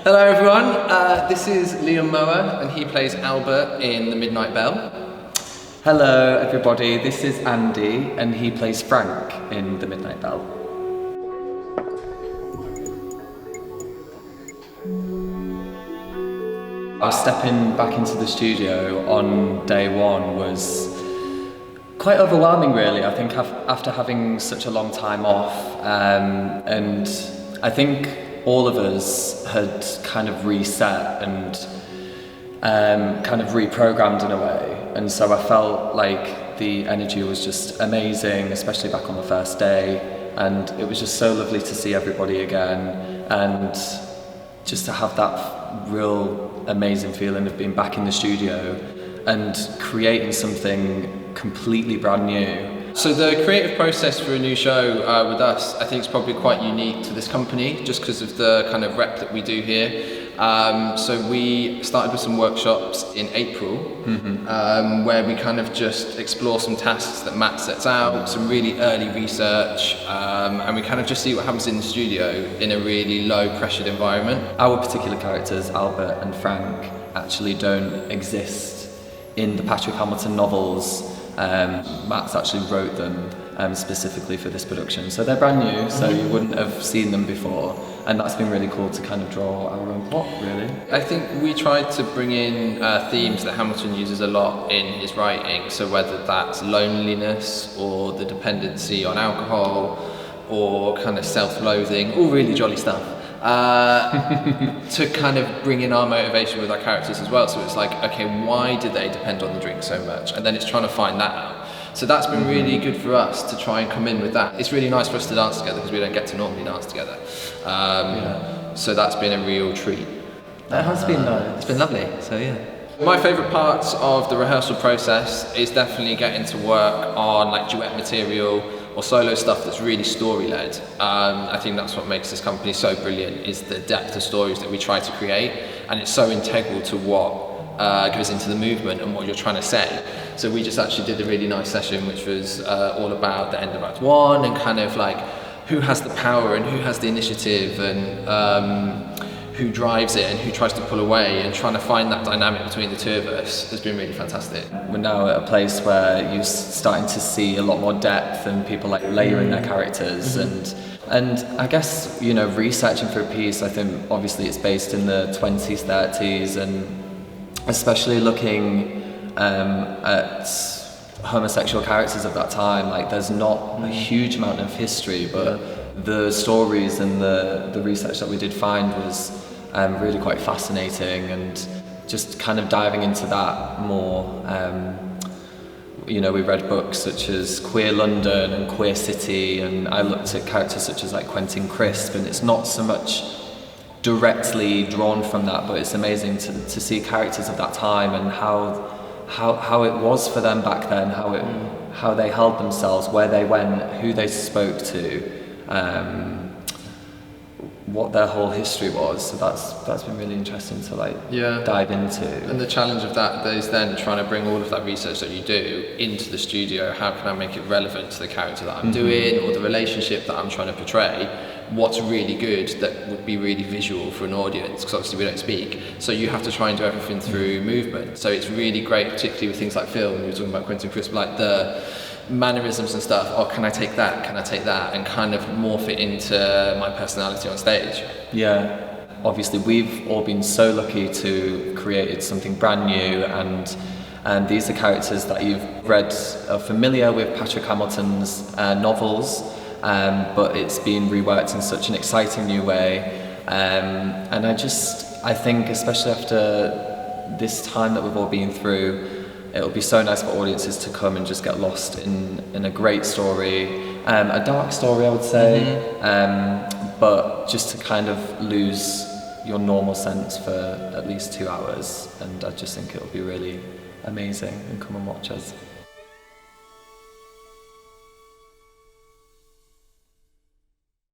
Hello everyone, this is Liam Mower and he plays Albert in The Midnight Bell. Hello everybody, this is Andy and he plays Frank in The Midnight Bell. I was stepping back into the studio on day one was quite overwhelming really. I think after having such a long time off, and I think all of us had kind of reset and kind of reprogrammed in a way, and so I felt like the energy was just amazing, especially back on the first day, and it was just so lovely to see everybody again and just to have that real amazing feeling of being back in the studio and creating something completely brand new. So the creative process for a new show with us, I think is probably quite unique to this company just because of the kind of rep that we do here. So we started with some workshops in April where we kind of just explore some tasks that Matt sets out, some really early research, and we kind of just see what happens in the studio in a really low pressured environment. Our particular characters, Albert and Frank, actually don't exist in the Patrick Hamilton novels. Matt's actually wrote them specifically for this production, so they're brand new, so you wouldn't have seen them before, and that's been really cool to kind of draw our own plot, really. I think we tried to bring in themes that Hamilton uses a lot in his writing, so whether that's loneliness or the dependency on alcohol or kind of self-loathing, all really jolly stuff. To kind of bring in our motivation with our characters as well. So it's like, okay, why do they depend on the drink so much? And then it's trying to find that out. So that's been really good for us to try and come in with that. It's really nice for us to dance together because we don't get to normally dance together. So that's been a real treat. That has been nice. It's been lovely, so yeah. My favourite parts of the rehearsal process is definitely getting to work on like duet material or solo stuff that's really story-led. I think that's what makes this company so brilliant, is the depth of stories that we try to create, and it's so integral to what goes into the movement and what you're trying to say. So we just actually did a really nice session which was all about the end of Act 1 and kind of like who has the power and who has the initiative and who drives it and who tries to pull away, and trying to find that dynamic between the two of us has been really fantastic. We're now at a place where you're starting to see a lot more depth and people like layering their characters, and I guess, you know, researching for a piece, I think obviously it's based in the 20s, 30s, and especially looking at homosexual characters of that time, like there's not a huge amount of history, but the stories and the research that we did find was really quite fascinating, and just kind of diving into that more. You know, we read books such as Queer London and Queer City, and I looked at characters such as like Quentin Crisp, and it's not so much directly drawn from that, but it's amazing to see characters of that time and how it was for them back then, how they held themselves, where they went, who they spoke to, what their whole history was. So that's been really interesting to dive into. And the challenge of that is then trying to bring all of that research that you do into the studio. How can I make it relevant to the character that I'm doing, or the relationship that I'm trying to portray? What's really good that would be really visual for an audience, because obviously we don't speak, so you have to try and do everything through movement. So it's really great, particularly with things like film. You were talking about Quentin Crisp, like the mannerisms and stuff. Oh, can I take that? Can I take that? And kind of morph it into my personality on stage. Yeah, obviously we've all been so lucky to have created something brand new, and these are characters that you've read, are familiar with Patrick Hamilton's novels, but it's been reworked in such an exciting new way, and I think especially after this time that we've all been through, it'll be so nice for audiences to come and just get lost in a great story, a dark story I would say, but just to kind of lose your normal sense for at least 2 hours, and I just think it'll be really amazing, and come and watch us.